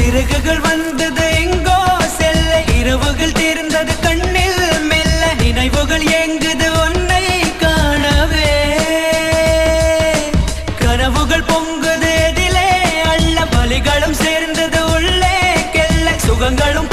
சிறகுகள் வந்தது எங்கோ செல்ல, இரவுகள் தீர்ந்தது கண்ணில் மெல்ல, நினைவுகள் ஏங்குது உன்னை காணவே. கனவுகள் பொங்குது எதிலே அள்ள, வலிகளும் சேர்ந்தது உள்ளே கெல்ல, சுகங்களும்